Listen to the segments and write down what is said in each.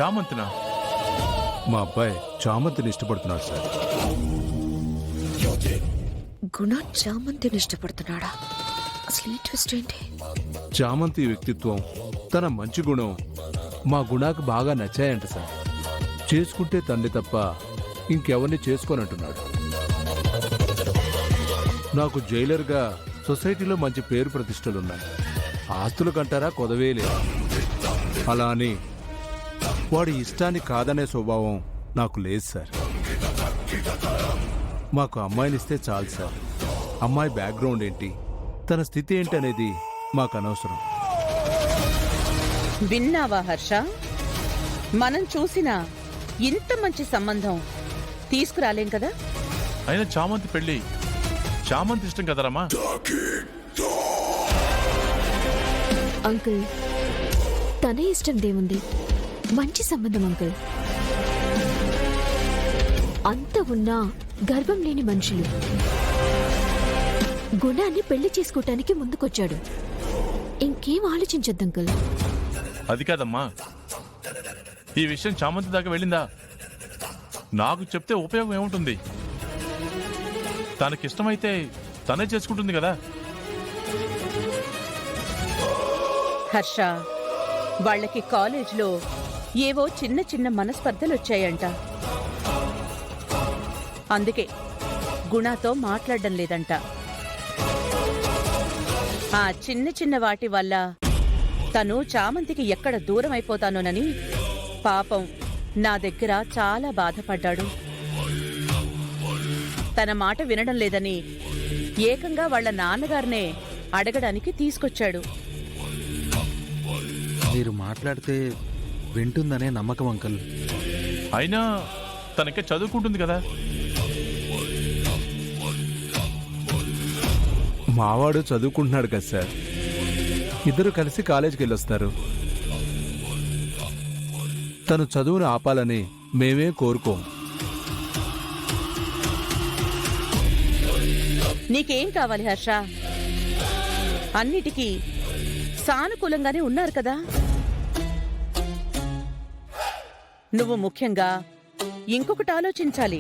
చామంతినా? మా అబ్బాయి చామంతిని ఇష్టపడుతున్నాడు సార్. గుణ చామంతిని ఇష్టపడుతున్నాడా? అసలు ఈ ట్విస్ట్ ఏంటి? చామంతి వ్యక్తిత్వం, తన మంచి గుణం మా గుణాకు బాగా నచ్చాయంట సార్. చేసుకుంటే తండ్రి తప్ప ఇంకెవరిని చేసుకోనంటున్నాడు. నాకు జైలర్గా సొసైటీలో మంచి పేరు ప్రతిష్టలున్నాయి. ఆస్తులు కంటారా కొదవే లేదు. అలా అని వాడి ఇష్టాన్ని కాదనే స్వభావం నాకు లేదు సార్. మాకు అమ్మాయినిస్తే చాలు సార్. అమ్మాయి బ్యాక్గ్రౌండ్ ఏంటి, తన స్థితి ఏంటి అనేది మాకు అనవసరం. విన్నావా హర్ష? మనం చూసిన ఇంత మంచి సంబంధం తీసుకురాలేం కదా. అయినా చామంతి పెళ్లి చామంతి ఇష్టం కదరమ్మా. అంకుల్, తన ఇష్టం దేముంది? మంచి సంబంధం అంకుల్. అంత ఉన్నా గర్భం లేని మనుషులు గుణాన్ని పెళ్లి చేసుకోవటానికి ముందుకొచ్చాడు. ఇంకేం ఆలోచించొద్దు అంకుల్. అది కాదమ్మా, ఈ విషయం చామంతి దాకా వెళ్ళిందా? నాకు చెప్తే ఉపయోగం ఏముంటుంది? తనకిష్టమైతే తనే చేసుకుంటుంది కదా. హర్ష, వాళ్ళకి కాలేజ్లో ఏవో చిన్న చిన్న మనస్పర్ధలు వచ్చాయంట. అందుకే గుణతో మాట్లాడడం లేదంట. ఆ చిన్న చిన్న వాటి వల్ల తను చామంతికి ఎక్కడ దూరం అయిపోతానోనని పాపం నా దగ్గర చాలా బాధపడ్డాడు. తన మాట వినడం లేదని ఏకంగా వాళ్ళ నాన్నగారినే అడగడానికి తీసుకొచ్చాడు. మీరు మాట్లాడితే వింటుందనే నమ్మకం అంకుల్. అయినా తనకే చదువుకుంటుంది కదా. మావాడు చదువుకుంటున్నాడు కదా సార్. ఇద్దరు కలిసి కాలేజీకి వెళ్ళొస్తారు. తను చదువును ఆపాలని మేమే కోరుకోం. నీకేం కావాలి హర్ష? అన్నిటికీ సానుకూలంగానే ఉన్నారు కదా. నువ్వు ముఖ్యంగా ఇంకొకటి ఆలోచించాలి.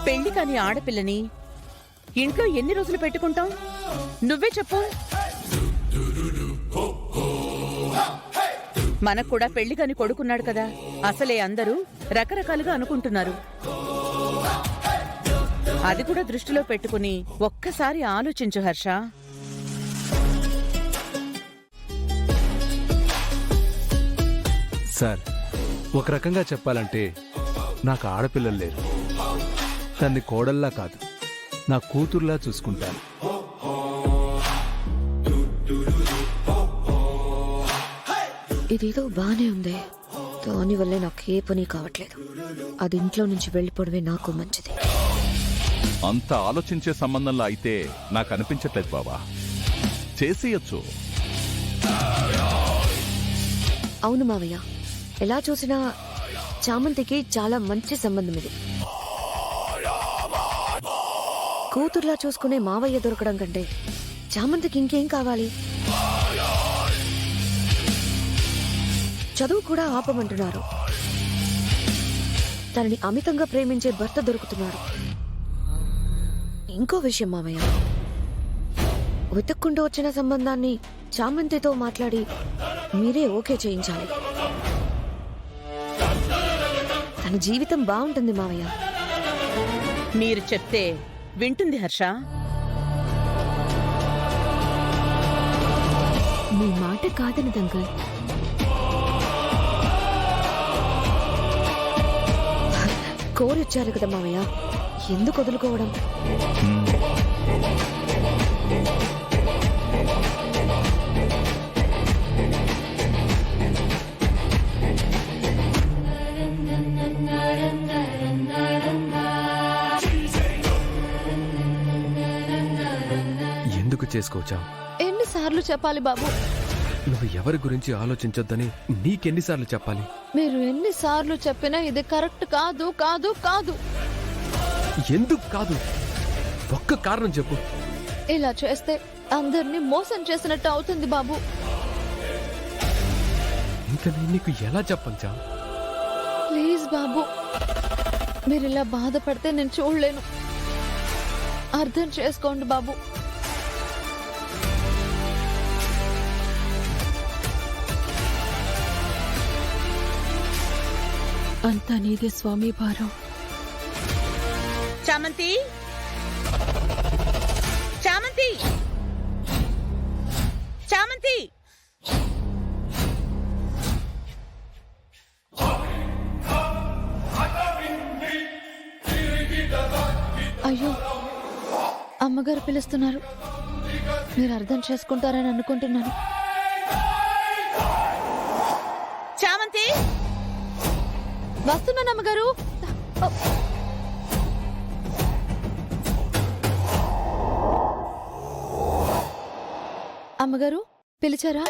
పెళ్లి కాని ఆడపిల్లని ఇంట్లో ఎన్ని రోజులు పెట్టుకుంటాం? నువ్వే చెప్పు. మనకు కూడా పెళ్లి కాని కొడుకున్నాడు కదా. అసలే అందరూ రకరకాలుగా అనుకుంటున్నారు. అది కూడా దృష్టిలో పెట్టుకుని ఒక్కసారి ఆలోచించు హర్ష. సార్, ఒక రకంగా చెప్పాలంటే నాకు ఆడపిల్లలు లేరు. తన్ని కోడల్లా కాదు, నా కూతుర్లా చూసుకుంటాను. ఇదేదో బానే ఉంది. దానివల్లే నాకు ఏ పని కావట్లేదు. అది ఇంట్లో నుంచి వెళ్ళిపోవడమే నాకు మంచిది. అంత ఆలోచించే సంబంధంలో అయితే నాకు అనిపించట్లేదు బాబా. చేసేయచ్చు. అవును మావయ్య, ఎలా చూసినా చామంతికి చాలా మంచి సంబంధం ఇది. కూతుర్లా చూసుకునే మావయ్య దొరకడం కంటే చామంతికి ఇంకేం కావాలి? చదువు కూడా ఆపమంటున్నారు. తనని అమితంగా ప్రేమించే భర్త దొరుకుతున్నాడు. ఇంకో విషయం మావయ్య, వెతుక్కుంటూ వచ్చిన సంబంధాన్ని చామంతితో మాట్లాడి మీరే ఓకే చేయించాలి. తన జీవితం బాగుంటుంది మావయ్య. మీరు చెప్తే వింటుంది హర్ష. మీ మాట కాదనదు అంకుల్. కోరిచ్చారు కదా మావయ్య, ఎందుకు వదులుకోవడం? ఎందుకు చేసుకోవచ్చా? ఎన్నిసార్లు చెప్పాలి బాబు? నువ్వు ఎవరి గురించి ఆలోచించొద్దని నీకెన్నిసార్లు చెప్పాలి? మీరు ఎన్నిసార్లు చెప్పినా ఇది కరెక్ట్ కాదు కాదు కాదు. ఎందుకు కాదు? ఒక్క కారణం చెప్పు. ఇలా చేస్తే అందరినీ మోసం చేసినట్టు అవుతుంది బాబు. ఇంకా నేను నీకు ఎలా చెప్పంచా? ప్లీజ్ బాబు, మీరు ఇలా బాధపడితే నేను చూడలేను. అర్థం చేసుకోండి బాబు. అంతా నీదే స్వామి భారం. చామంతి, చామంతి, చామంతి. అయ్యో, అమ్మగారు పిలుస్తున్నారు. మీరు అర్థం చేసుకుంటారని అనుకుంటున్నాను. చామంతి, వస్తున్నాను అమ్మగారు. అమ్మగారు పిలిచారా?